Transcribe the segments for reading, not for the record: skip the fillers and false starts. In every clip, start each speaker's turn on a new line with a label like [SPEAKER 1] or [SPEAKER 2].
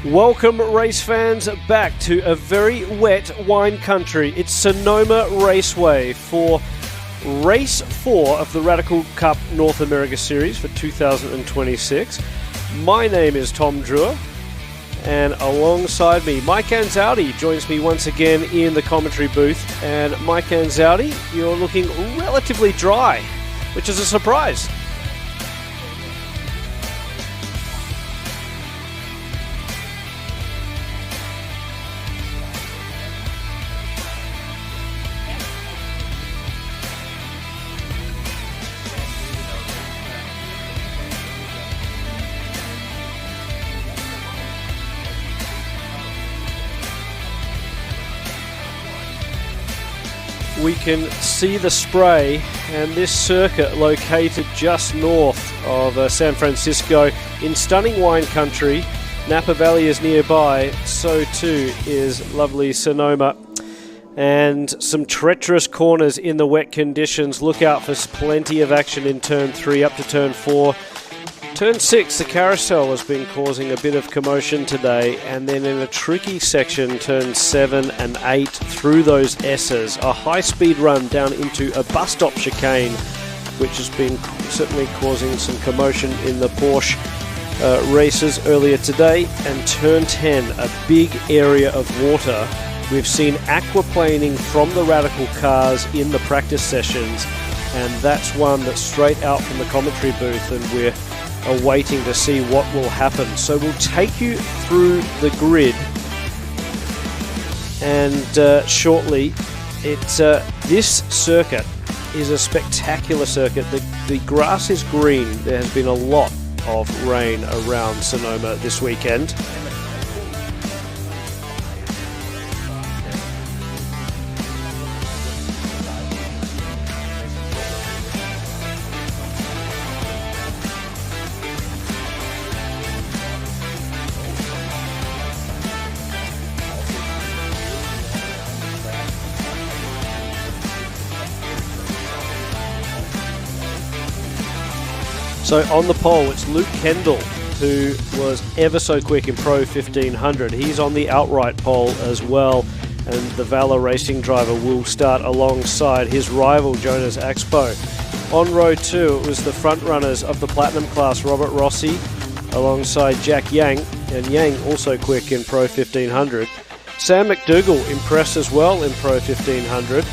[SPEAKER 1] Welcome, race fans, back to a very wet wine country. It's Sonoma Raceway for Race 4 of the Radical Cup North America Series for 2026. My name is Tom Drewer, and alongside me, Mike Anzaldi joins me once again in the commentary booth. And Mike Anzaldi, you're looking relatively dry, which is a surprise. We can see the spray, and this circuit located just north of San Francisco in stunning wine country. Napa Valley is nearby, so too is lovely Sonoma. And some treacherous corners in the wet conditions. Look out for plenty of action in turn 3 up to turn 4. Turn 6, the carousel has been causing a bit of commotion today, and then in a tricky section, turn 7 and 8 through those S's, a high-speed run down into a bus stop chicane, which has been certainly causing some commotion in the Porsche races earlier today, and turn 10, a big area of water. We've seen aquaplaning from the Radical cars in the practice sessions, and that's one that's straight out from the commentary booth, and we're waiting to see what will happen. So we'll take you through the grid, and shortly, this circuit is a spectacular circuit. The grass is green. There has been a lot of rain around Sonoma this weekend. So on the pole, it's Luke Kendall, who was ever so quick in Pro 1500. He's on the outright pole as well, and the Valor Racing driver will start alongside his rival Jonas Axpo. On row 2, it was the front runners of the Platinum class, Robert Rossi, alongside Jack Yang, and Yang also quick in Pro 1500. Sam McDougall impressed as well in Pro 1500,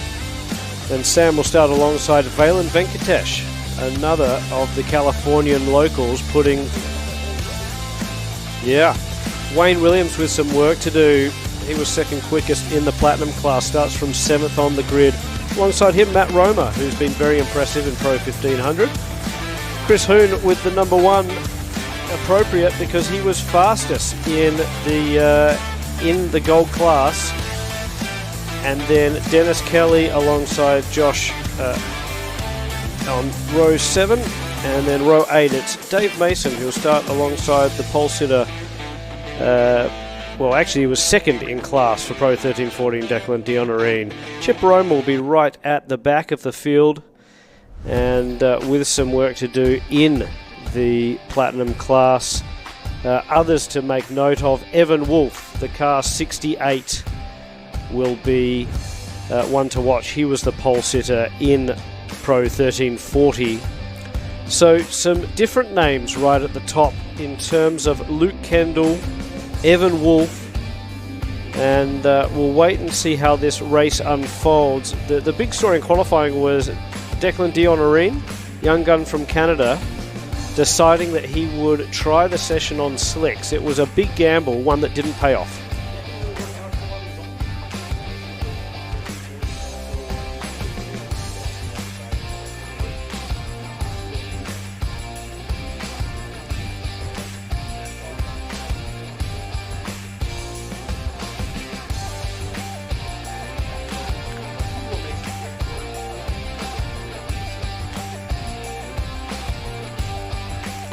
[SPEAKER 1] and Sam will start alongside Valen Venkatesh, another of the Californian locals, putting Wayne Williams with some work to do. He was second quickest in the Platinum class, starts from 7th on the grid. Alongside him, Matt Roma, who's been very impressive in Pro 1500. Chris Hoon with the number 1, appropriate because he was fastest in the gold class. And then Dennis Kelly alongside Josh on row 7, and then row 8 it's Dave Mason, who'll start alongside the pole sitter. Well, actually he was second in class for Pro 1314, Declan Dionorine. Chip Rome will be right at the back of the field, and with some work to do in the Platinum class. Others to make note of: Evan Wolf, the car 68, will be one to watch. He was the pole sitter in Pro 1340. So some different names right at the top in terms of Luke Kendall, Evan Wolf, and we'll wait and see how this race unfolds. The big story in qualifying was Declan Dionorine, young gun from Canada, deciding that he would try the session on slicks. It was a big gamble, one that didn't pay off.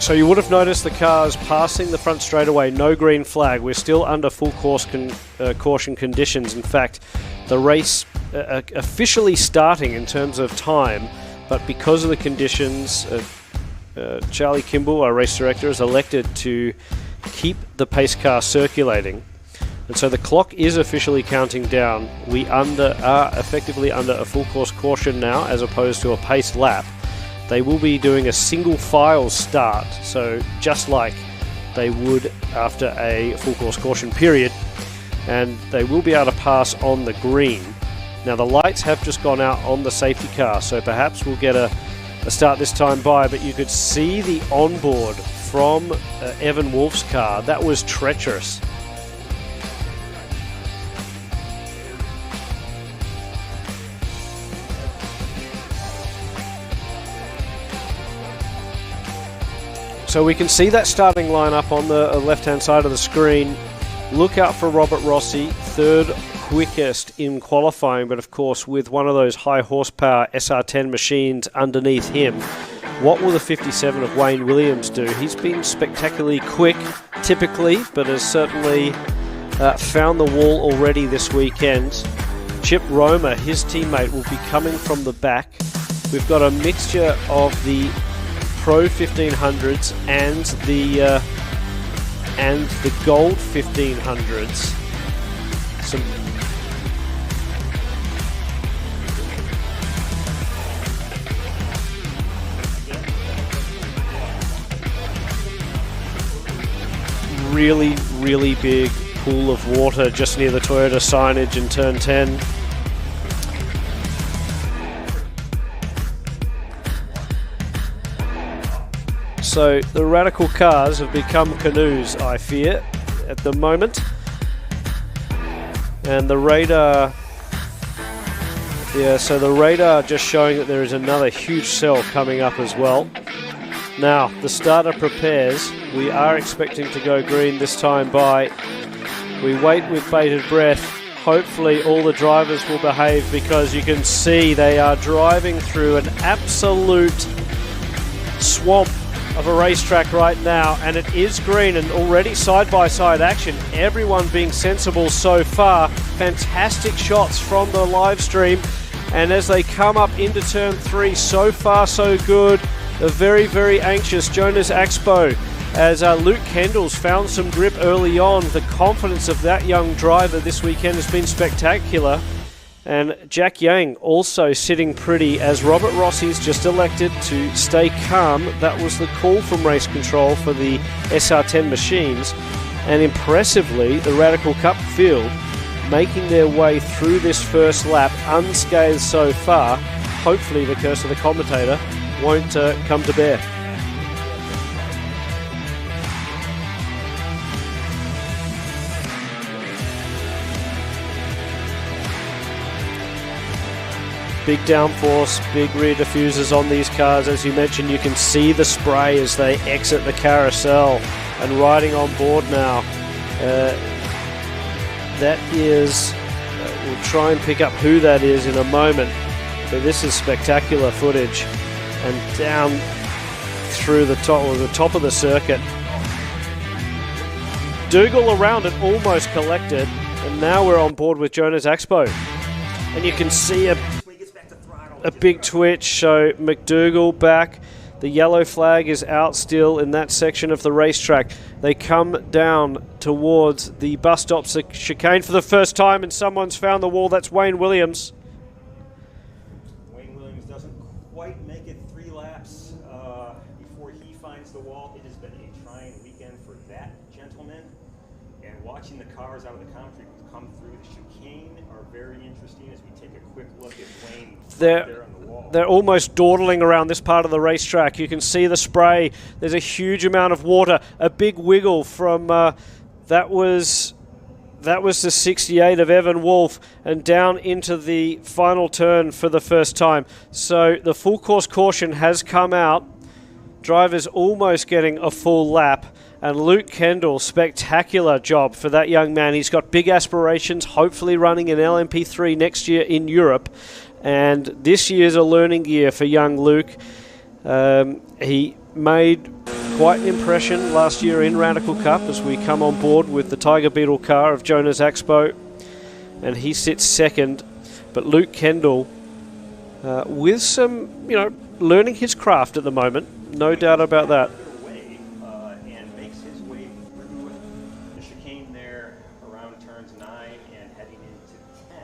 [SPEAKER 1] So you would have noticed the cars passing the front straightaway, no green flag. We're still under full course caution conditions. In fact, the race officially starting in terms of time, but because of the conditions, Charlie Kimball, our race director, is elected to keep the pace car circulating. And so the clock is officially counting down. We are effectively under a full course caution now as opposed to a paced lap. They will be doing a single file start, so just like they would after a full course caution period, and they will be able to pass on the green. Now the lights have just gone out on the safety car, so perhaps we'll get a start this time by, but you could see the onboard from Evan Wolf's car. That was treacherous. So we can see that starting lineup on the left-hand side of the screen. Look out for Robert Rossi, third quickest in qualifying, but of course with one of those high horsepower SR10 machines underneath him. What will the 57 of Wayne Williams do? He's been spectacularly quick, typically, but has certainly found the wall already this weekend. Chip Roma, his teammate, will be coming from the back. We've got a mixture of the Pro 1500s and the Gold 1500s. Some really big pool of water just near the Toyota signage in turn 10. So the Radical cars have become canoes, I fear, at the moment. And the radar, so the radar just showing that there is another huge cell coming up as well. Now, the starter prepares. We are expecting to go green this time by. We wait with bated breath. Hopefully all the drivers will behave, because you can see they are driving through an absolute swamp of a racetrack right now, and it is green and already side-by-side action. Everyone being sensible so far. Fantastic shots from the live stream, and as they come up into turn 3, so far so good. A very anxious Jonas Axpo, as Luke Kendall's found some grip early on. The confidence of that young driver this weekend has been spectacular. And Jack Yang also sitting pretty, as Robert Rossi's just elected to stay calm. That was the call from race control for the SR10 machines. And impressively, the Radical Cup field making their way through this first lap unscathed so far. Hopefully the curse of the commentator won't come to bear. Big downforce, big rear diffusers on these cars. As you mentioned, you can see the spray as they exit the carousel, and riding on board now. That is, we'll try and pick up who that is in a moment, but this is spectacular footage. And down through the top of the circuit. Dougal around it, almost collected, and now we're on board with Jonas Axpo. And you can see a big twitch, so McDougall back. The yellow flag is out still in that section of the racetrack. They come down towards the bus stop chicane for the first time, and someone's found the wall. That's Wayne Williams.
[SPEAKER 2] Wayne Williams doesn't quite make it 3 laps before he finds the wall. It has been a trying weekend for that gentleman, and watching the cars out of the country come through the chicane are very interesting as we take a quick look at Wayne there on the wall.
[SPEAKER 1] They're almost dawdling around this part of the racetrack. You can see the spray. There's a huge amount of water. A big wiggle from that was the 68 of Evan Wolf, and down into the final turn for the first time. So the full course caution has come out. Drivers almost getting a full lap. And Luke Kendall, spectacular job for that young man. He's got big aspirations, hopefully running an LMP3 next year in Europe. And this year's a learning year for young Luke. He made quite an impression last year in Radical Cup as we come on board with the Tiger Beetle car of Jonas Axpo. And he sits second. But Luke Kendall, with some, learning his craft at the moment. No doubt about that.
[SPEAKER 2] turns 9 and heading into 10.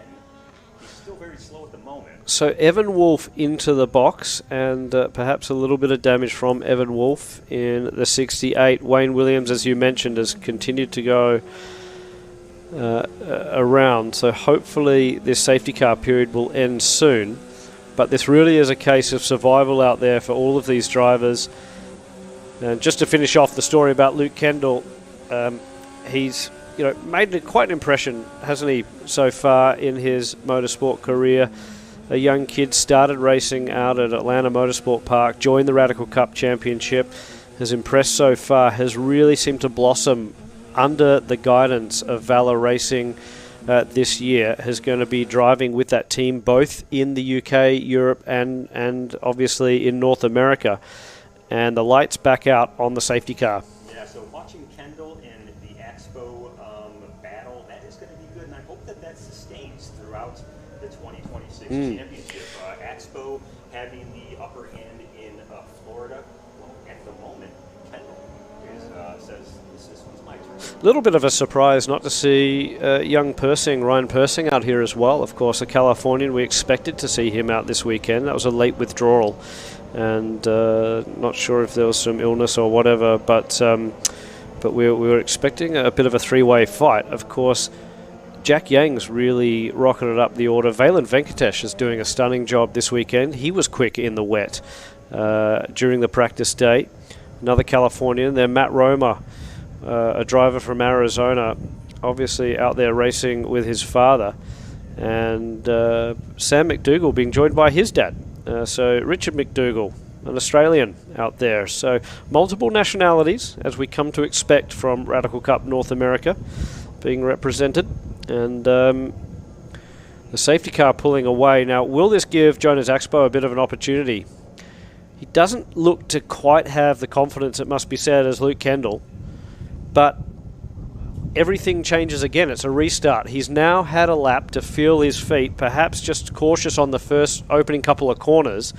[SPEAKER 2] He's still very slow at the moment.
[SPEAKER 1] So Evan Wolf into the box, and perhaps a little bit of damage from Evan Wolf in the 68. Wayne Williams, as you mentioned, has continued to go around. So hopefully this safety car period will end soon. But this really is a case of survival out there for all of these drivers. And just to finish off the story about Luke Kendall, he's made quite an impression, hasn't he, so far in his motorsport career. A young kid started racing out at Atlanta Motorsport Park, joined the Radical Cup Championship, has impressed so far, has really seemed to blossom under the guidance of Valor Racing this year, is going to be driving with that team both in the UK, Europe, and obviously in North America. And the lights back out on the safety car.
[SPEAKER 2] Yeah, so watching Kendall in the Expo battle, that is going to be good, and I hope that sustains throughout the 2026 championship. Expo having the upper hand in Florida. Well, at the moment, Kendall says this one's my turn.
[SPEAKER 1] A little bit of a surprise not to see young Ryan Persing out here as well. Of course, a Californian. We expected to see him out this weekend. That was a late withdrawal, and not sure if there was some illness or whatever, but we were expecting a bit of a three-way fight. Of course, Jack Yang's really rocketed up the order. Valen Venkatesh is doing a stunning job this weekend. He was quick in the wet during the practice day. Another Californian. Then Matt Roma, a driver from Arizona, obviously out there racing with his father. And Sam McDougall being joined by his dad. So Richard McDougall, an Australian out there. So multiple nationalities, as we come to expect from Radical Cup North America, being represented. And the safety car pulling away. Now, will this give Jonas Axpo a bit of an opportunity? He doesn't look to quite have the confidence, it must be said, as Luke Kendall. But everything changes again. It's a restart. He's now had a lap to feel his feet, perhaps just cautious on the first opening couple of corners.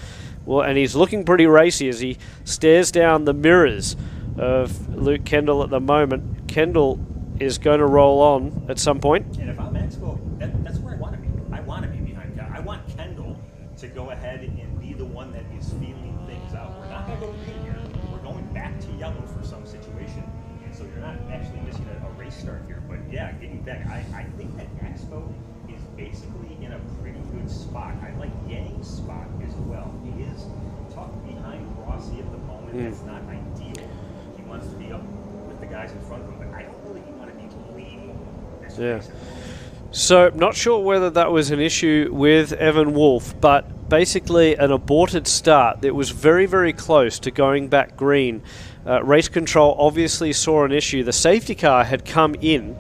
[SPEAKER 1] Well, and he's looking pretty racy as he stares down the mirrors of Luke Kendall at the moment. Kendall is going to roll on at some point.
[SPEAKER 2] And if I'm Expo, that's where I want to be. I want to be behind Kendall. I want Kendall to go ahead and be the one that is feeling things out. We're not going to go green here. We're going back to yellow for some situation. And so you're not actually missing a race start here. But yeah, getting back, I think that Expo is basically in a pretty good spot. I like Yang's spot as well. He is tucked behind Rossi at the moment. That's not ideal. He wants to be up with the guys in front of him, but I don't really want to be leading this race.
[SPEAKER 1] So, not sure whether that was an issue with Evan Wolf, but basically an aborted start that was very, very close to going back green. Race control obviously saw an issue. The safety car had come in,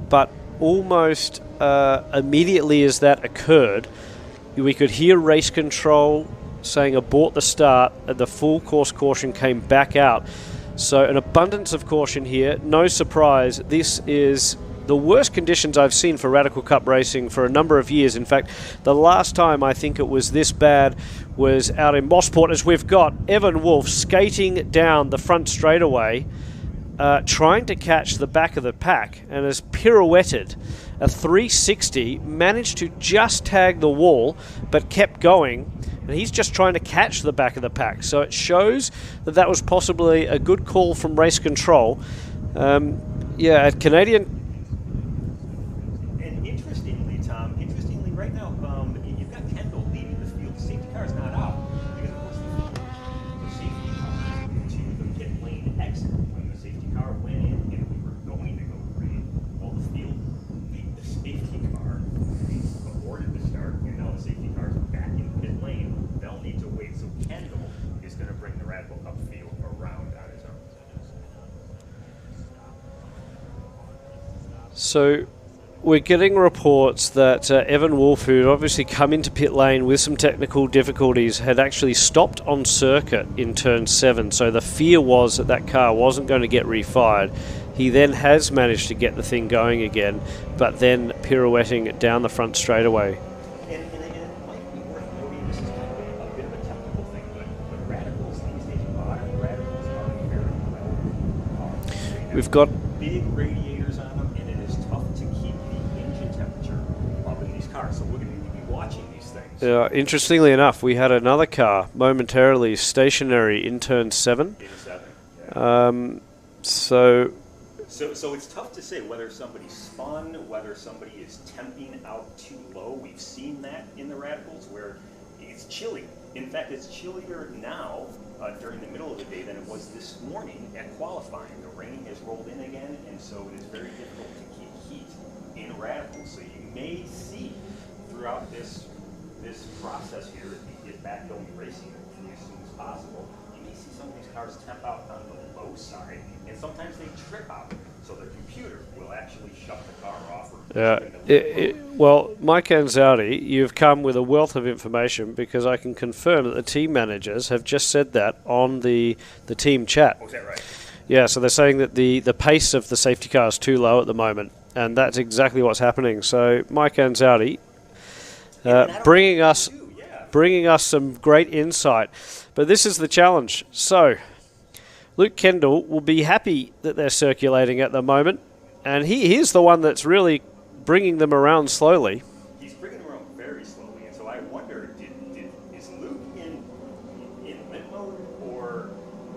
[SPEAKER 1] but almost immediately as that occurred, we could hear race control saying abort the start, and the full course caution came back out. So an abundance of caution here. No surprise, this is the worst conditions I've seen for Radical Cup racing for a number of years. In fact, the last time I think it was this bad was out in Mosport, as we've got Evan Wolf skating down the front straightaway, trying to catch the back of the pack, and has pirouetted a 360, managed to just tag the wall, but kept going. And he's just trying to catch the back of the pack. So it shows that was possibly a good call from race control. At Canadian.
[SPEAKER 2] And interestingly, Tom, right now, you've got Kendall leading the field. The safety car is not out. Because, of course, the safety car to the pit lane exit. When the safety car went in and we were going to go green, well, the field, the safety car aborted the start, and now the safety car is back in the pit lane. They'll need to wait. So Kendall is going to bring the Radical Cup field around on his own.
[SPEAKER 1] So we're getting reports that Evan Wolf, who had obviously come into pit lane with some technical difficulties, had actually stopped on circuit in turn 7. So the fear was that car wasn't going to get refired. He then has managed to get the thing going again, but then pirouetting down the front straightaway.
[SPEAKER 2] And it might be worth noting, this is kind of a bit of a technical thing, but radicals these days, modern radicals are very well.
[SPEAKER 1] We've got
[SPEAKER 2] big radiators on them, and it is tough to keep things.
[SPEAKER 1] Interestingly enough, we had another car momentarily stationary in turn 7.
[SPEAKER 2] In 7, yeah.
[SPEAKER 1] So
[SPEAKER 2] it's tough to say whether somebody spun, whether somebody is temping out too low. We've seen that in the radicals where it's chilly. In fact, it's chillier now during the middle of the day than it was this morning at qualifying. The rain has rolled in again, and so it is very difficult to keep heat in radicals. So you may see throughout this process here, as we get back going racing as soon as possible, you may see some of these cars temp out on the low side, and sometimes they trip out. So the computer will actually shut the car off.
[SPEAKER 1] Well, Mike Anzaldi, you've come with a wealth of information because I can confirm that the team managers have just said that on the team chat.
[SPEAKER 2] Oh, is that right?
[SPEAKER 1] Yeah, so they're saying that the pace of the safety car is too low at the moment, and that's exactly what's happening. So Mike Anzaldi bringing us some great insight. But this is the challenge. So Luke Kendall will be happy that they're circulating at the moment, and he's the one that's really bringing them around slowly.
[SPEAKER 2] He's bringing them around very slowly, and so I wonder, is Luke in limp mode, or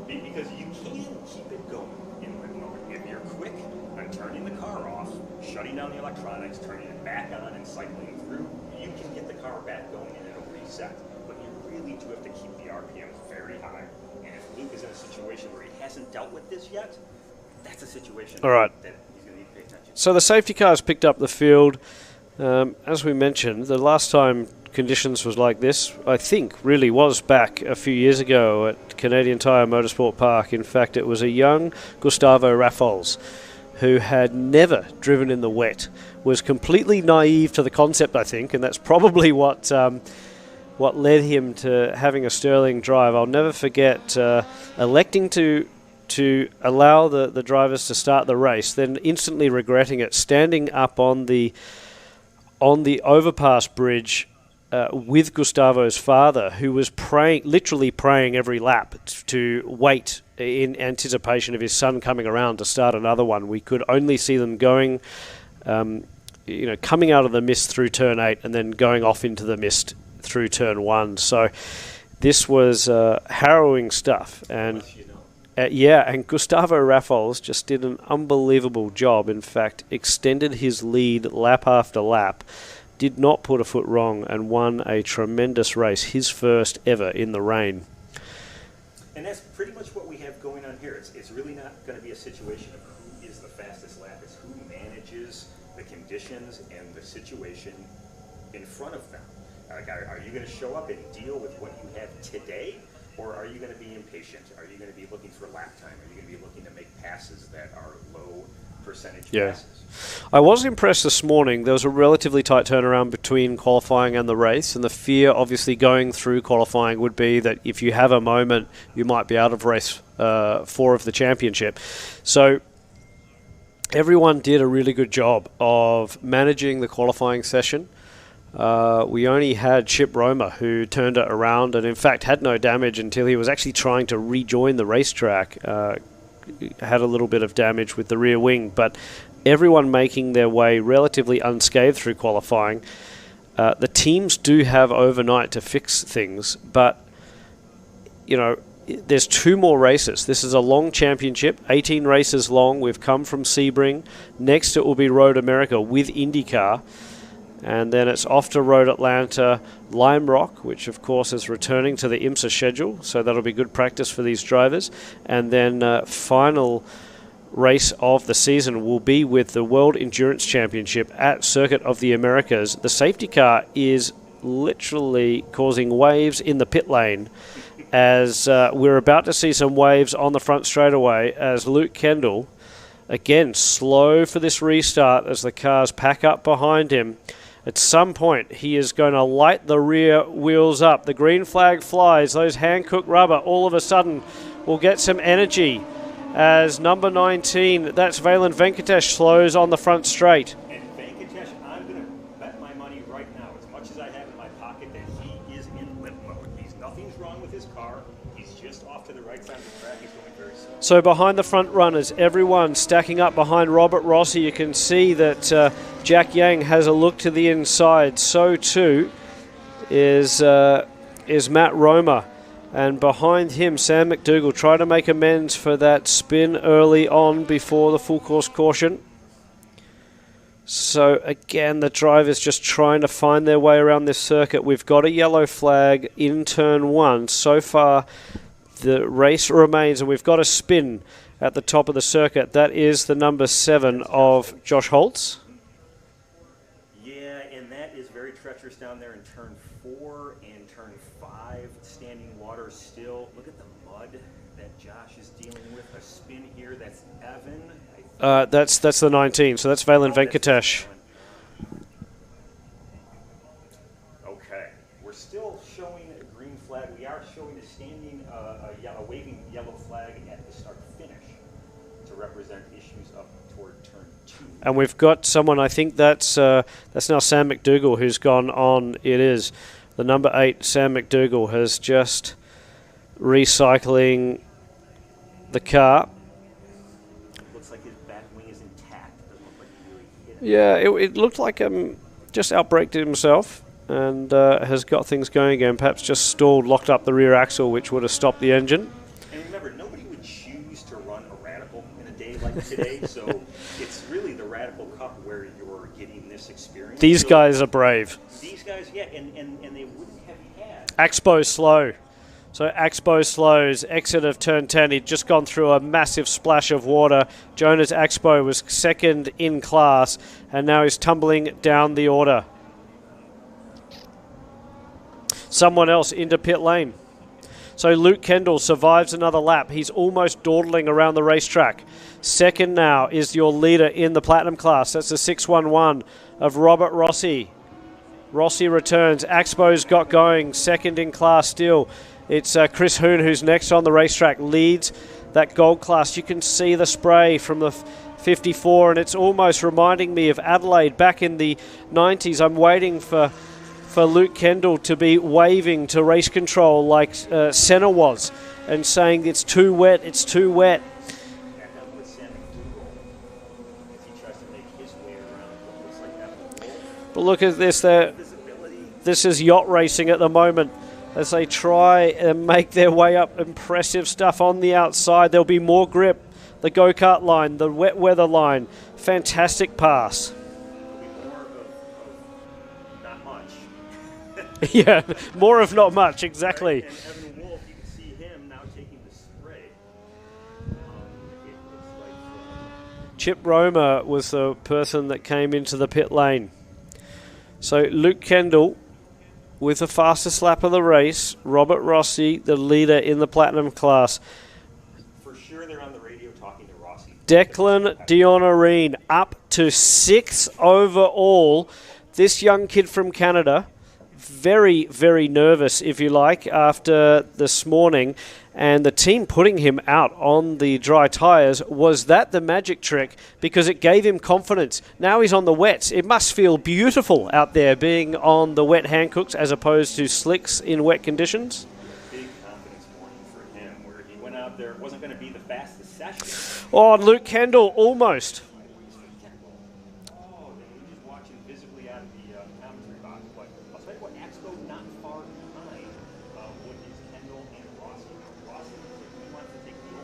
[SPEAKER 2] because you can keep it going in limp mode if you're quick on turning the car off, shutting down the electronics, turning it back on, and cycling through, you can get the car back going and it'll reset. But you really do have to keep the RPMs very high. And if Luke is in a situation where he hasn't dealt with this yet, that's a situation
[SPEAKER 1] All right.
[SPEAKER 2] that he's going to need to pay attention to.
[SPEAKER 1] So the safety cars picked up the field. As we mentioned, the last time conditions was like this, I think, really was back a few years ago at Canadian Tire Motorsport Park. In fact, it was a young Gustavo Raffles who had never driven in the wet, was completely naive to the concept, I think, and that's probably what led him to having a sterling drive. I'll never forget electing to allow the drivers to start the race, then instantly regretting it, standing up on the overpass bridge with Gustavo's father, who was literally praying every lap to wait in anticipation of his son coming around to start another one. We could only see them going, coming out of the mist through turn 8 and then going off into the mist through turn 1. So this was harrowing stuff. And and Gustavo Raffles just did an unbelievable job. In fact, extended his lead lap after lap, did not put a foot wrong, and won a tremendous race, his first ever in the rain.
[SPEAKER 2] And that's pretty much what we have going on here. It's really not going to be a situation of who is the fastest lap. It's who manages the conditions and the situation in front of them. Are you going to show up and deal with what you have today, or are you going to be impatient? Are you going to be looking for lap time? Are you going to be looking to make passes that are low percentage passes?
[SPEAKER 1] I was impressed this morning. There was a relatively tight turnaround between qualifying and the race, and the fear obviously going through qualifying would be that if you have a moment, you might be out of race 4 of the championship. So everyone did a really good job of managing the qualifying session. We only had Chip Romer, who turned it around and in fact had no damage until he was actually trying to rejoin the racetrack. Had a little bit of damage with the rear wing, but everyone making their way relatively unscathed through qualifying. The teams do have overnight to fix things, but there's 2 more races. This is a long championship, 18 races long. We've come from Sebring. Next it will be Road America with IndyCar. And then it's off to Road Atlanta, Lime Rock, which of course is returning to the IMSA schedule, so that'll be good practice for these drivers. And then final race of the season will be with the World Endurance Championship at Circuit of the Americas. The safety car is literally causing waves in the pit lane as we're about to see some waves on the front straightaway as Luke Kendall, again, slow for this restart as the cars pack up behind him. At some point, he is going to light the rear wheels up. The green flag flies. Those hand-cooked rubber all of a sudden will get some energy as number 19, that's Valen Venkatesh, slows on the front straight.
[SPEAKER 2] And Venkatesh, I'm going to bet my money right now, as much as I have in my pocket, that he is in limp mode. Nothing's wrong with his car. He's just off to the right side of the track. He's going very slow.
[SPEAKER 1] So behind the front runners, everyone stacking up behind Robert Rossi. You can see that Jack Yang has a look to the inside. So too is Matt Roma. And behind him, Sam McDougall trying to make amends for that spin early on before the full course caution. So again, the drivers just trying to find their way around this circuit. We've got a yellow flag in turn 1. So far, the race remains, and we've got a spin at the top of the circuit. That is the number 7 of Josh Holtz.
[SPEAKER 2] Yeah, and that is very treacherous down there in turn 4 and turn 5. Standing water still. Look at the mud that Josh is dealing with. A spin here. That's Evan.
[SPEAKER 1] That's the 19, so that's Valen Venkatesh.
[SPEAKER 2] Okay, we're still showing a green flag. We are showing a standing, a waving yellow flag at the start-finish to represent issues up toward turn 2.
[SPEAKER 1] And we've got someone, I think that's now Sam McDougall who's gone on. It is the number 8, Sam McDougall, has just recycling the car. Yeah, it looked like just outbraked himself and has got things going again. Perhaps just stalled, locked up the rear axle, which would have stopped the engine.
[SPEAKER 2] And remember, nobody would choose to run a radical in a day like today, so it's really the Radical Cup where you're getting this experience.
[SPEAKER 1] These guys are brave.
[SPEAKER 2] These guys, yeah, and they wouldn't have had.
[SPEAKER 1] Axpo slow. So Axpo slows, exit of turn 10. He'd just gone through a massive splash of water. Jonas Axpo was second in class, and now he's tumbling down the order. Someone else into pit lane. So Luke Kendall survives another lap. He's almost dawdling around the racetrack. Second now is your leader in the Platinum class. That's the 611 of Robert Rossi. Rossi returns. Axpo's got going. Second in class still. It's Chris Hoon who's next on the racetrack, leads that gold class. You can see the spray from the 54, and it's almost reminding me of Adelaide back in the 90s. I'm waiting for Luke Kendall to be waving to race control like Senna was and saying it's too wet, it's too wet. But look at this there. This is yacht racing at the moment as they try and make their way up. Impressive stuff on the outside. There'll be more grip. The go-kart line, the wet weather line. Fantastic pass.
[SPEAKER 2] Not much.
[SPEAKER 1] Yeah, more of not much, exactly.
[SPEAKER 2] Right. And Evan Wolf, you can see him now taking the spray. It looks like
[SPEAKER 1] Chip Roma was the person that came into the pit lane. So Luke Kendall with the fastest lap of the race. Robert Rossi, the leader in the Platinum class.
[SPEAKER 2] for sure they're on the radio talking to Rossi.
[SPEAKER 1] Declan Dionorine up to 6th overall. This young kid from Canada, very, very nervous, if you like, after this morning. And the team putting him out on the dry tyres, was that the magic trick? Because it gave him confidence. Now he's on the wets. It must feel beautiful out there being on the wet Hancooks as opposed to slicks in wet conditions.
[SPEAKER 2] Big confidence morning for him, where he went out there. It wasn't going to be the fastest session.
[SPEAKER 1] Oh, and Luke Kendall, almost.
[SPEAKER 2] Oh, we're just watching visibly out of the commentary box. But I'll tell you what, Axpo not far behind what is Kendall and Rossi. Rossi, he wants to take the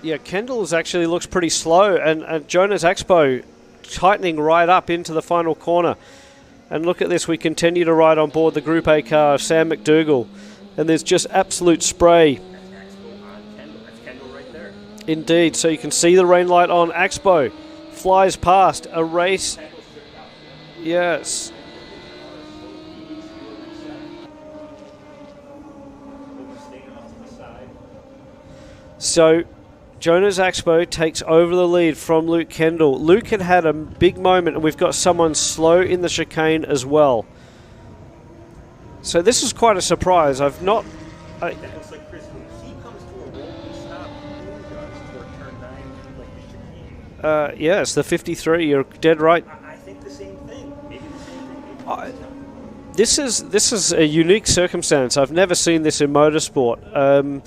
[SPEAKER 2] overall.
[SPEAKER 1] Kendall's actually looks pretty slow, and Jonas Axpo tightening right up into the final corner. And look at this, we continue to ride on board the Group A car of Sam McDougall, and there's just absolute spray.
[SPEAKER 2] That's Axpo on Kendall. That's Kendall right there.
[SPEAKER 1] Indeed, so you can see the rain light on. Axpo flies past a race. Yes. So Jonas Axpo takes over the lead from Luke Kendall. Luke had a big moment, and we've got someone slow in the chicane as well. So this is quite a surprise.
[SPEAKER 2] That looks like Chris. He comes to a rolling stop. Who does toward turn 9 like the chicane?
[SPEAKER 1] Yes, the 53. You're dead right.
[SPEAKER 2] I think the same thing. Maybe the same thing.
[SPEAKER 1] This is a unique circumstance. I've never seen this in motorsport.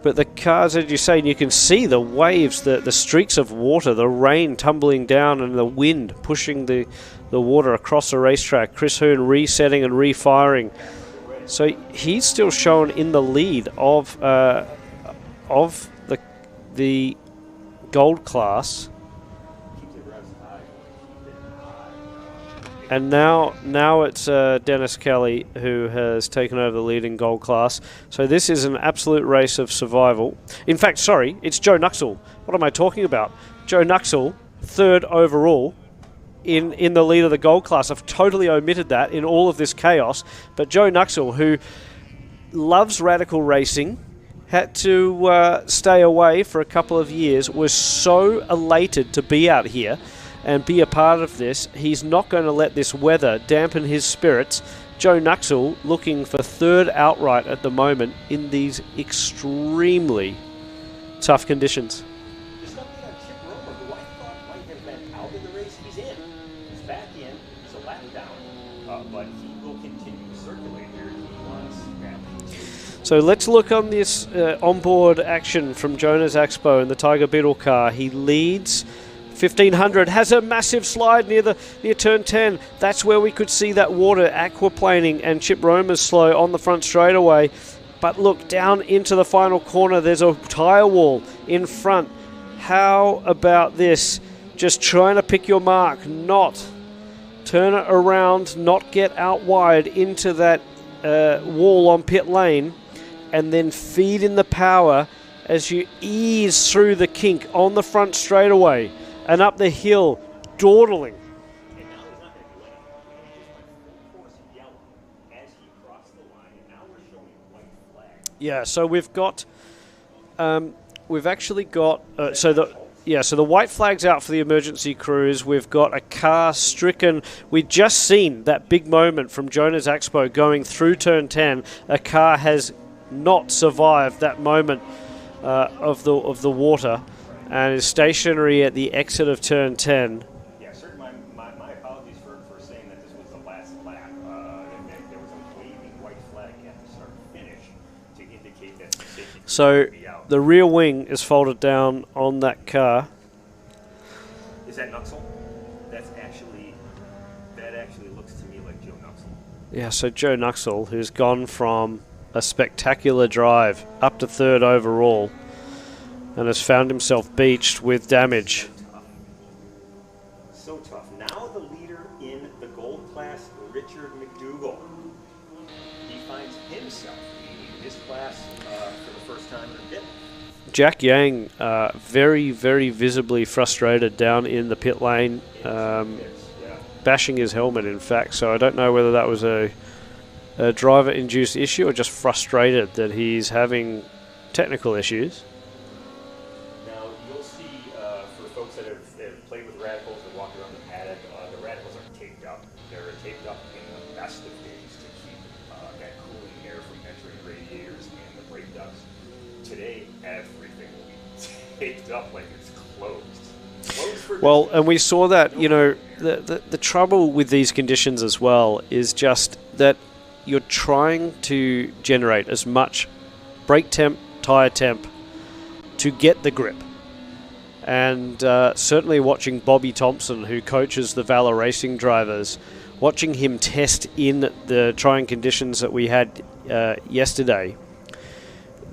[SPEAKER 1] But the cars, as you say, you can see the waves, the streaks of water, the rain tumbling down and the wind pushing the water across the racetrack. Chris Hoon resetting and refiring. So he's still shown in the lead of the gold class. And now it's Dennis Kelly who has taken over the lead in gold class. So this is an absolute race of survival. In fact, sorry, it's Joe Nuxall. What am I talking about? Joe Nuxall, third overall in the lead of the gold class. I've totally omitted that in all of this chaos. But Joe Nuxall, who loves radical racing, had to stay away for a couple of years, was so elated to be out here and be a part of this. He's not going to let this weather dampen his spirits. Joe Nuxall looking for third outright at the moment in these extremely tough conditions.
[SPEAKER 2] There's something on Chip Romer, who I thought might have been out of the race. He's in. He's back in. He's a lap down. But he will continue to circulate here. He wants that.
[SPEAKER 1] So let's look on this onboard action from Jonas Axpo in the Tiger Beetle car. He leads 1500, has a massive slide near turn 10. That's where we could see that water aquaplaning, and Chip Romer's slow on the front straightaway. But look, down into the final corner, there's a tyre wall in front. How about this? Just trying to pick your mark, not turn it around, not get out wide into that wall on pit lane, and then feed in the power as you ease through the kink on the front straightaway. And up the hill, dawdling.
[SPEAKER 2] And now he's not going to do anything. He just went full course yellow as he crossed the line, and now we're showing white flag.
[SPEAKER 1] Yeah, so we've actually got so the white flag's out for the emergency crews. We've got a car stricken. We've just seen that big moment from Jonas Axpo going through turn 10. A car has not survived that moment of the water, and is stationary at the exit of turn 10.
[SPEAKER 2] Yeah, certainly my apologies for saying that this was the last lap. There was a waving white flag at the start and finish to indicate that the safety
[SPEAKER 1] So
[SPEAKER 2] would be out.
[SPEAKER 1] the rear wing is folded down on that car.
[SPEAKER 2] Is that Nuxall? That actually looks to me like Joe Nuxall.
[SPEAKER 1] Yeah, so Joe Nuxall, who's gone from a spectacular drive up to third overall, and has found himself beached with damage.
[SPEAKER 2] So tough. Now the leader in the gold class, Richard McDougall. He finds himself leading this class for the first time in a bit.
[SPEAKER 1] Jack Yang, very, very visibly frustrated down in the pit lane, bashing his helmet, in fact. So I don't know whether that was a driver-induced issue or just frustrated that he's having technical issues.
[SPEAKER 2] Folks that have played with radicals or walked around the paddock, the radicals are taped up. They're taped up in the best of days to keep that cooling air from entering radiators and the brake ducts. Today, everything will be taped up like it's closed.
[SPEAKER 1] Well, and we saw that, the trouble with these conditions as well is just that you're trying to generate as much brake temp, tyre temp to get the grip. And certainly watching Bobby Thompson, who coaches the Valor Racing drivers, watching him test in the trying conditions that we had yesterday,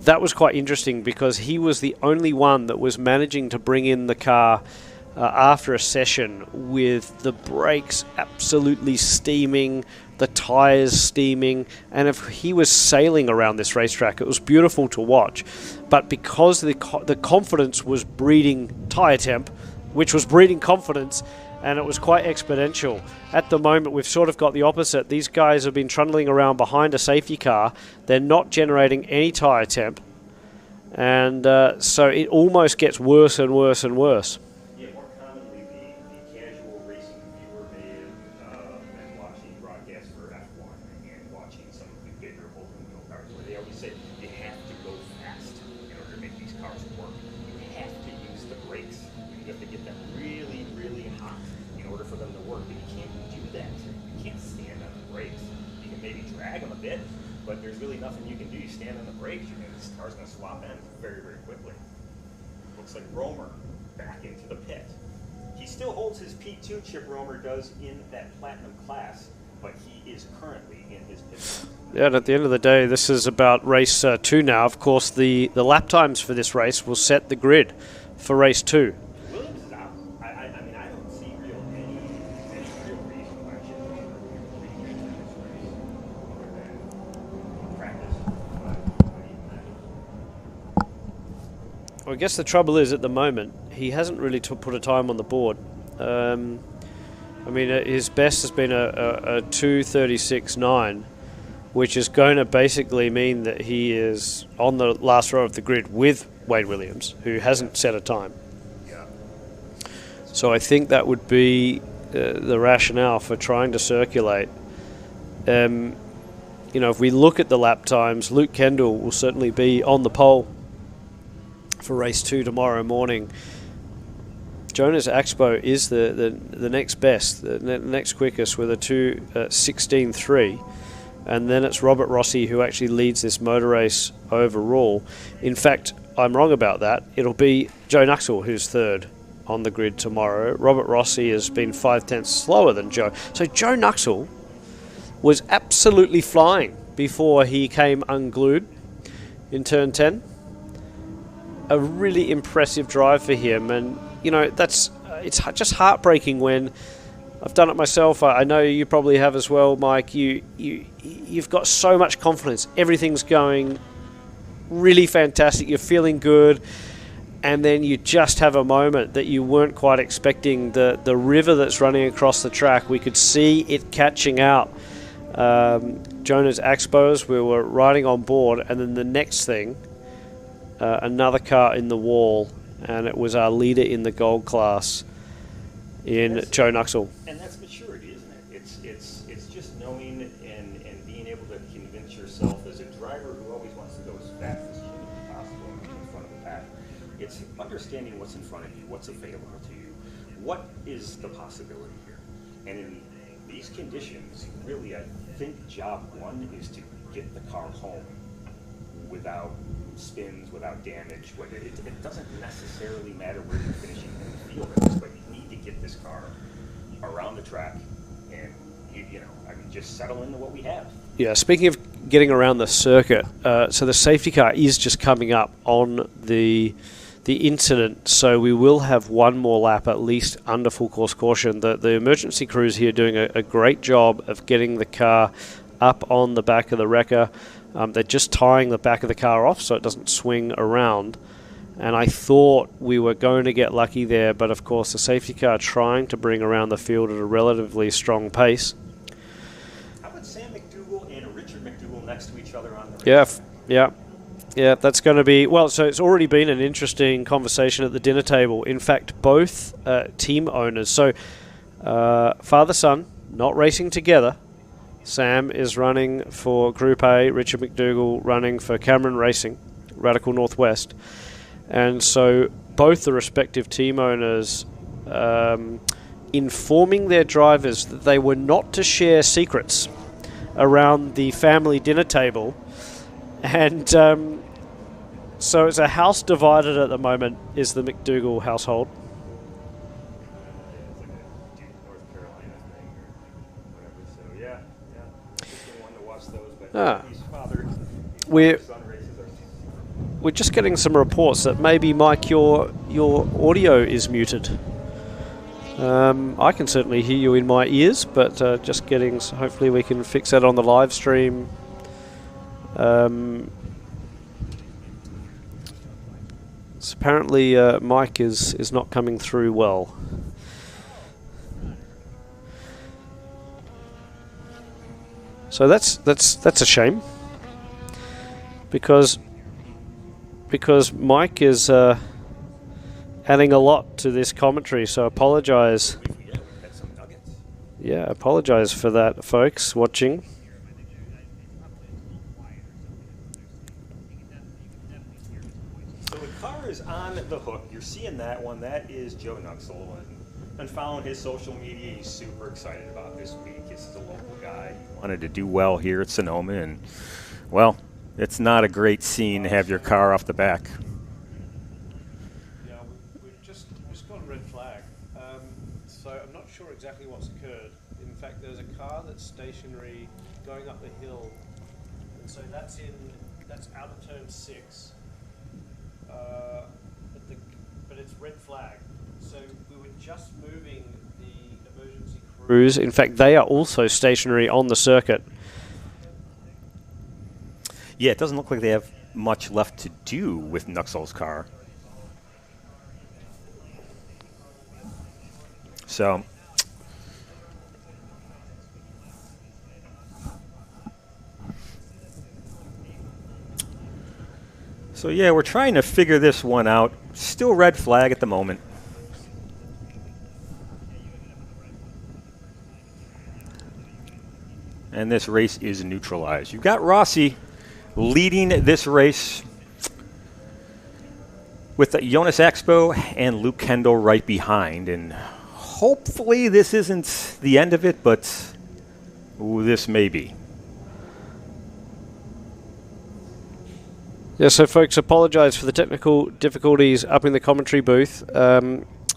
[SPEAKER 1] that was quite interesting because he was the only one that was managing to bring in the car after a session with the brakes absolutely steaming, the tyres steaming, and if he was sailing around this racetrack, it was beautiful to watch. But because the confidence was breeding tyre temp, which was breeding confidence, and it was quite exponential. At the moment, we've sort of got the opposite. These guys have been trundling around behind a safety car. They're not generating any tyre temp, and so it almost gets worse and worse and worse.
[SPEAKER 2] Yeah, more commonly, the casual racing viewer may have been watching broadcasts for F1 and watching some of the bigger open-wheel cars, where they always say you have to go fast in order to make these cars work. You have to use the brakes. You have to get them really, really hot in order for them to work. But you can't do that. You can't stand on the brakes. You can maybe drag them a bit, but there's really nothing you can do. You stand on the brakes, this car's going to swap ends very, very quickly. Looks like Romer back into the pit. He still holds his P2, Chip Romer does, in that platinum class, but he is currently in his pit.
[SPEAKER 1] Yeah, and at the end of the day, this is about race 2 now. Of course, the lap times for this race will set the grid for race 2.
[SPEAKER 2] Williams is out. I mean, I don't see any real reason why Chip Romer would reach into this race other than practice.
[SPEAKER 1] Well, I guess the trouble is, at the moment, he hasn't really put a time on the board. I mean, his best has been a 2:36.9, which is going to basically mean that he is on the last row of the grid with Wade Williams, who hasn't set a time.
[SPEAKER 2] Yeah.
[SPEAKER 1] So I think that would be the rationale for trying to circulate. You know, if we look at the lap times, Luke Kendall will certainly be on the pole for race 2 tomorrow morning. Jonas Axpo is the next best, the next quickest with a 2:16.3, and then it's Robert Rossi who actually leads this motor race overall. In fact, I'm wrong about that. It'll be Joe Nuxhall who's third on the grid tomorrow. Robert Rossi has been 5/10 slower than Joe. So Joe Nuxhall was absolutely flying before he came unglued in turn 10. A really impressive drive for him, and you know, it's just heartbreaking when I've done it myself. I know you probably have as well, Mike. You've got so much confidence. Everything's going really fantastic. You're feeling good, and then you just have a moment that you weren't quite expecting. The river that's running across the track, we could see it catching out Jonas Axpo. We were riding on board, and then the next thing, another car in the wall. And it was our leader in the gold class in Joe Nuxhall.
[SPEAKER 2] And that's maturity, isn't it? It's just knowing and being able to convince yourself as a driver who always wants to go as fast as humanly possible in front of the pack. It's understanding what's in front of you, what's available to you, what is the possibility here. And in these conditions, really, I think job one is to get the car home without spins, without damage. It doesn't necessarily matter where you're finishing in the field at this, but you need to get this car around the track and just settle into what we have.
[SPEAKER 1] Yeah, speaking of getting around the circuit, so the safety car is just coming up on the incident, so we will have one more lap at least under full course caution. The emergency crews here doing a great job of getting the car up on the back of the wrecker. They're just tying the back of the car off so it doesn't swing around. And I thought we were going to get lucky there, but of course the safety car trying to bring around the field at a relatively strong pace.
[SPEAKER 2] How about Sam McDougall and Richard McDougall next to each other on the race?
[SPEAKER 1] Yeah, that's going to be... Well, so it's already been an interesting conversation at the dinner table. In fact, both team owners, so father-son, not racing together. Sam is running for Group A, Richard McDougall running for Cameron Racing, Radical Northwest. And so both the respective team owners informing their drivers that they were not to share secrets around the family dinner table. And so it's a house divided at the moment, is the McDougall household. We're just getting some reports that maybe, Mike, your audio is muted. I can certainly hear you in my ears, but just getting... Hopefully we can fix that on the live stream. So apparently Mike is not coming through well. So that's a shame, because Mike is adding a lot to this commentary. So apologise. Yeah, apologise for that, folks watching.
[SPEAKER 2] So the car is on the hook. You're seeing that one. That is Joe Nuxhall. And following his social media, he's super excited about this week. This is a local guy. He wanted to do well here at Sonoma, and Well, it's not a great scene to have your car off the back.
[SPEAKER 1] Yeah, we've just got a red flag. So I'm not sure exactly what's occurred. In fact, there's a car that's stationary going up the hill, and so that's out of turn 6. But it's red flag. So we were just moving the emergency crews. In fact, they are also stationary on the circuit.
[SPEAKER 2] Yeah, it doesn't look like they have much left to do with Nuxall's car. So yeah, we're trying to figure this one out. Still red flag at the moment. And this race is neutralized. You've got Rossi leading this race with Jonas Expo and Luke Kendall right behind. And hopefully this isn't the end of it, but this may be.
[SPEAKER 1] Yeah, so folks, apologise for the technical difficulties up in the commentary booth.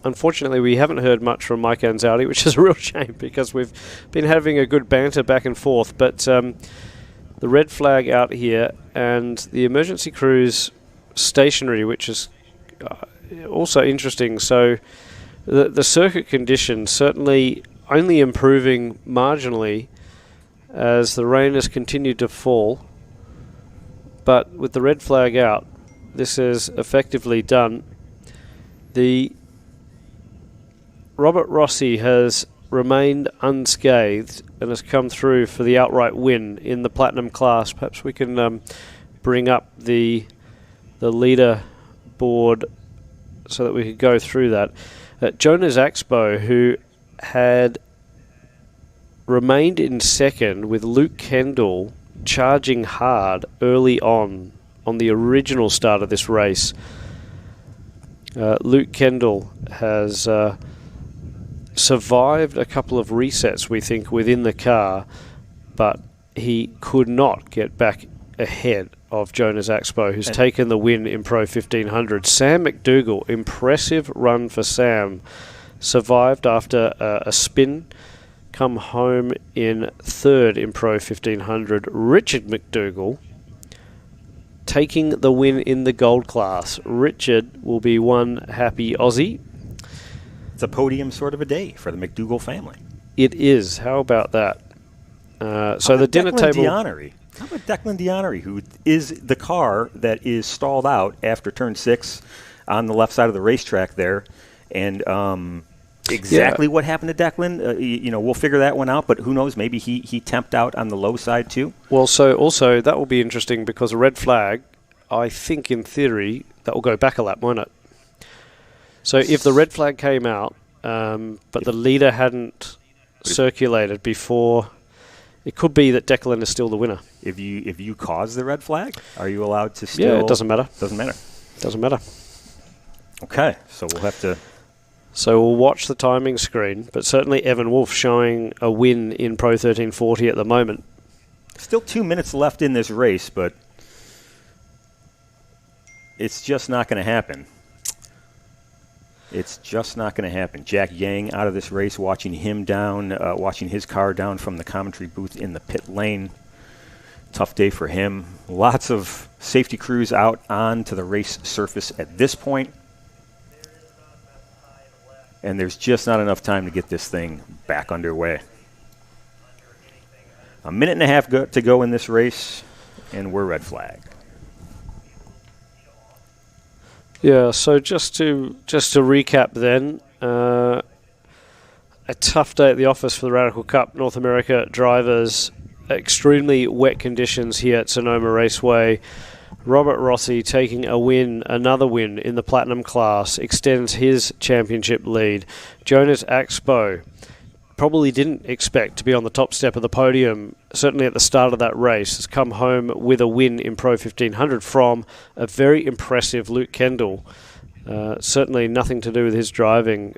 [SPEAKER 1] Unfortunately, we haven't heard much from Mike Anzaldi, which is a real shame because we've been having a good banter back and forth. But the red flag out here and the emergency crews stationary, which is also interesting. So the circuit conditions certainly only improving marginally as the rain has continued to fall. But with the red flag out, this is effectively done. The Robert Rossi has remained unscathed and has come through for the outright win in the Platinum class. Perhaps we can bring up the leader board so that we could go through that. Jonas Expo, who had remained in second with Luke Kendall charging hard early on the original start of this race. Luke Kendall has survived a couple of resets, we think, within the car, but he could not get back ahead of Jonas Expo, who's taken the win in Pro 1500. Sam McDougall, impressive run for Sam, survived after a spin, come home in third in Pro 1500. Richard McDougall taking the win in the gold class. Richard will be one happy Aussie.
[SPEAKER 2] It's a podium sort of a day for the McDougall family.
[SPEAKER 1] It is. How about that? So the dinner table.
[SPEAKER 2] How about Declan Dianery, who is the car that is stalled out after turn 6 on the left side of the racetrack there, and exactly what happened to Declan, we'll figure that one out, but who knows, maybe he temped out on the low side too.
[SPEAKER 1] Well, so also that will be interesting because a red flag, I think in theory, that will go back a lap, won't it? So if the red flag came out, but the leader hadn't circulated before, it could be that Declan is still the winner.
[SPEAKER 2] If you cause the red flag, are you allowed to still?
[SPEAKER 1] Yeah, it doesn't matter.
[SPEAKER 2] Doesn't matter. Okay, so we'll have to...
[SPEAKER 1] So we'll watch the timing screen, but certainly Evan Wolf showing a win in Pro 1340 at the moment.
[SPEAKER 2] Still 2 minutes left in this race, but it's just not going to happen. It's just not going to happen. Jack Yang out of this race, watching him down, watching his car down from the commentary booth in the pit lane. Tough day for him. Lots of safety crews out onto the race surface at this point. And there's just not enough time to get this thing back underway. A minute and a half to go in this race, and we're red flag.
[SPEAKER 1] Yeah, so just to recap then, a tough day at the office for the Radical Cup North America drivers. Extremely wet conditions here at Sonoma Raceway. Robert Rossi taking another win in the Platinum class, extends his championship lead. Jonas Expo probably didn't expect to be on the top step of the podium, certainly at the start of that race, has come home with a win in Pro 1500 from a very impressive Luke Kendall. Certainly nothing to do with his driving,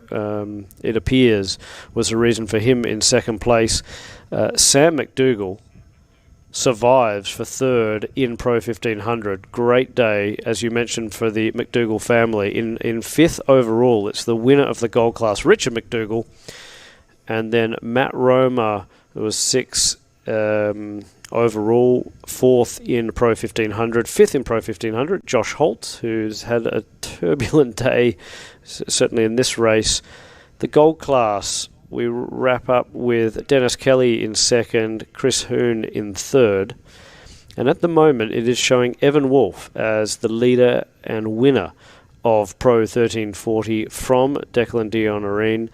[SPEAKER 1] it appears, was the reason for him in second place. Sam McDougall survives for third in Pro 1500. Great day, as you mentioned, for the McDougall family. In fifth overall, it's the winner of the gold class, Richard McDougall, and then Matt Roma, who was sixth overall, fourth in Pro 1500, fifth in Pro 1500, Josh Holt, who's had a turbulent day, certainly in this race. The gold class, we wrap up with Dennis Kelly in second, Chris Hoon in third. And at the moment, it is showing Evan Wolf as the leader and winner of Pro 1340 from Declan Dionorine.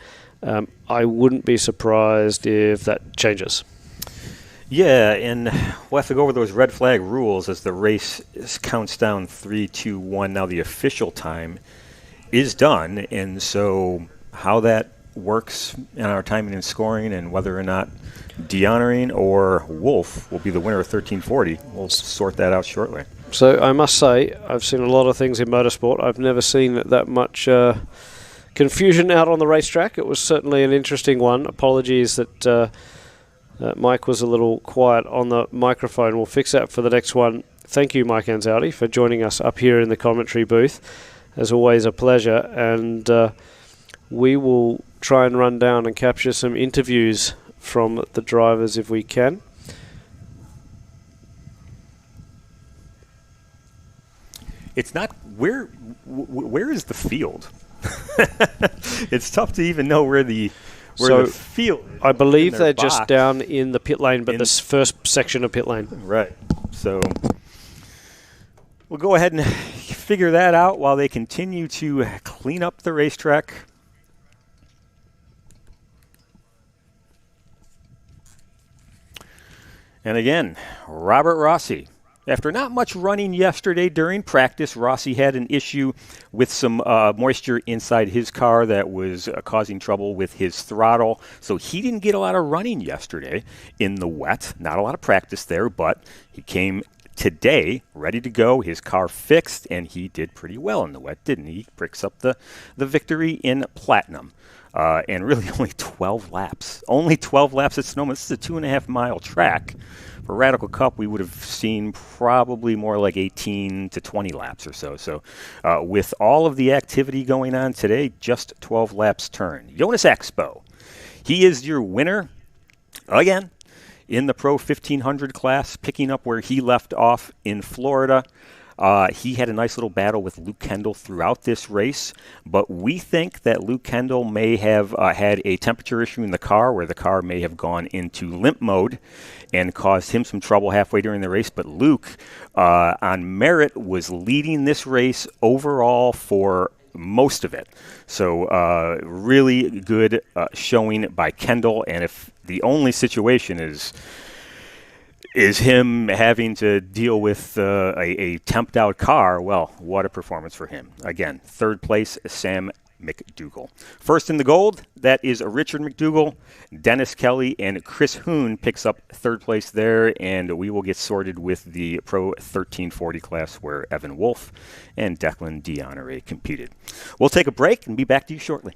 [SPEAKER 1] I wouldn't be surprised if that changes.
[SPEAKER 2] Yeah, and we'll have to go over those red flag rules as the race counts down 3, 2, 1. Now the official time is done, and so how that works in our timing and scoring, and whether or not Dionorine or Wolf will be the winner of 1340, we'll sort that out shortly.
[SPEAKER 1] So I must say, I've seen a lot of things in motorsport. I've never seen that much confusion out on the racetrack. It was certainly an interesting one. Apologies that Mike was a little quiet on the microphone. We'll fix that for the next one. Thank you, Mike Anzaldi, for joining us up here in the commentary booth. As always, a pleasure. And we will try and run down and capture some interviews from the drivers if we can.
[SPEAKER 2] It's not where is the field? It's tough to even know where the field is.
[SPEAKER 1] I believe they're just down in the pit lane, but this first section of pit lane.
[SPEAKER 2] Right. So we'll go ahead and figure that out while they continue to clean up the racetrack. And again, Robert Rossi. After not much running yesterday during practice, Rossi had an issue with some moisture inside his car that was causing trouble with his throttle. So he didn't get a lot of running yesterday in the wet. Not a lot of practice there, but he came today ready to go. His car fixed, and he did pretty well in the wet, didn't he? He picks up the victory in Platinum. And really only 12 laps. Only 12 laps at Sonoma. This is a 2.5-mile track. For Radical Cup, we would have seen probably more like 18 to 20 laps or so. So with all of the activity going on today, just 12 laps turn. Jonas Expo, he is your winner again in the Pro 1500 class, picking up where he left off in Florida. He had a nice little battle with Luke Kendall throughout this race, but we think that Luke Kendall may have had a temperature issue in the car where the car may have gone into limp mode and caused him some trouble halfway during the race. But Luke, on merit, was leading this race overall for most of it. So really good showing by Kendall, and if the only situation is him having to deal with a temped-out car, well, what a performance for him. Again, third place, Sam McDougall. First in the gold, that is Richard McDougall. Dennis Kelly and Chris Hoon picks up third place there, and we will get sorted with the Pro 1340 class where Evan Wolf and Declan Dionorine competed. We'll take a break and be back to you shortly.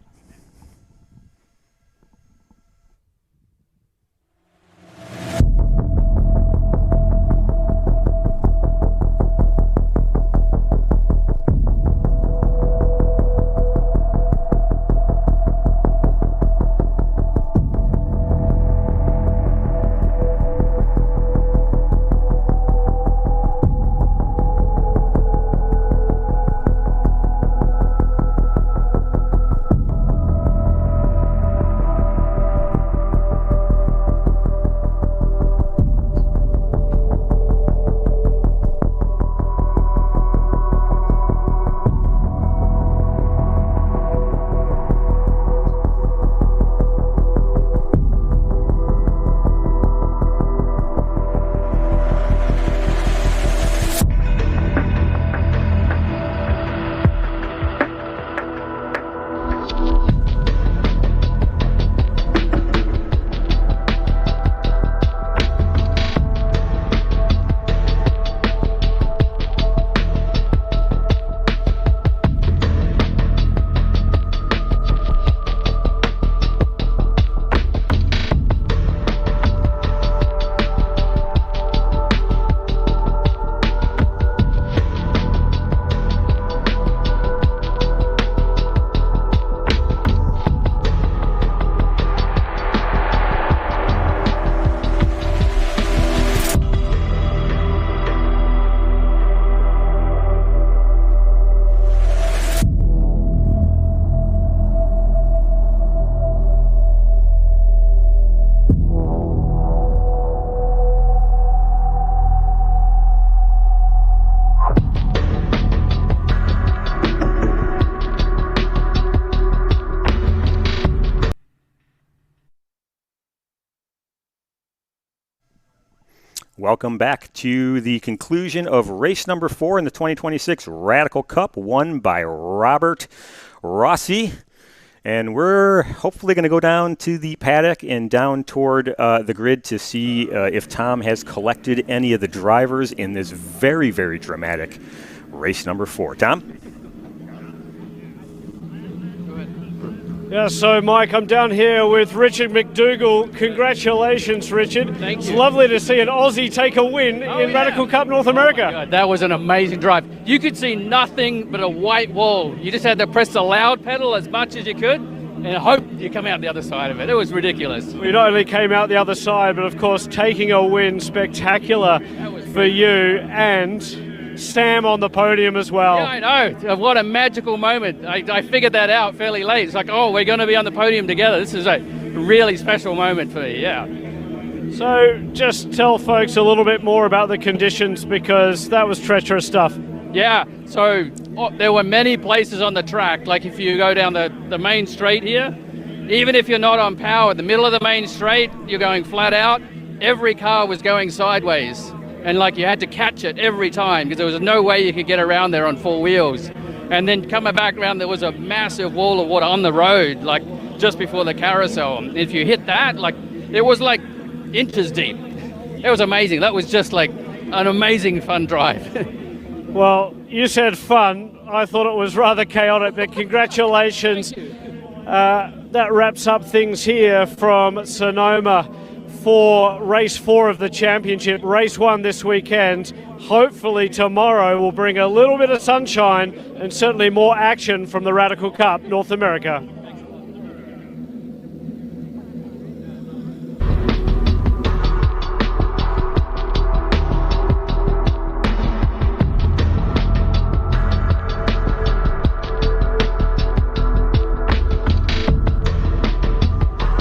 [SPEAKER 2] Welcome back to the conclusion of race number 4 in the 2026 Radical Cup, won by Robert Rossi. And we're hopefully going to go down to the paddock and down toward the grid to see if Tom has collected any of the drivers in this very, very dramatic race number 4. Tom?
[SPEAKER 1] Yeah, so Mike, I'm down here with Richard McDougall. Congratulations, Richard.
[SPEAKER 3] Thank you.
[SPEAKER 1] It's lovely to see an Aussie take a win in Radical Cup North America.
[SPEAKER 3] Oh God, that was an amazing drive. You could see nothing but a white wall. You just had to press the loud pedal as much as you could and hope you come out the other side of it. It was ridiculous.
[SPEAKER 1] We not only came out the other side, but of course taking a win, spectacular for you, and Sam on the podium as well.
[SPEAKER 3] Yeah, I know. What a magical moment. I figured that out fairly late. It's like, oh, we're going to be on the podium together. This is a really special moment for me, yeah.
[SPEAKER 1] So just tell folks a little bit more about the conditions, because that was treacherous stuff.
[SPEAKER 3] Yeah, so there were many places on the track, like if you go down the main straight here, even if you're not on power, the middle of the main straight, you're going flat out, every car was going sideways. And like you had to catch it every time because there was no way you could get around there on 4 wheels. And then coming back around, there was a massive wall of water on the road, like just before the carousel. And if you hit that, like it was like inches deep. It was amazing. That was just like an amazing fun drive.
[SPEAKER 1] Well, you said fun. I thought it was rather chaotic, but congratulations. That wraps up things here from Sonoma for race 4 of the championship. Race 1 this weekend. Hopefully tomorrow will bring a little bit of sunshine and certainly more action from the Radical Cup North America.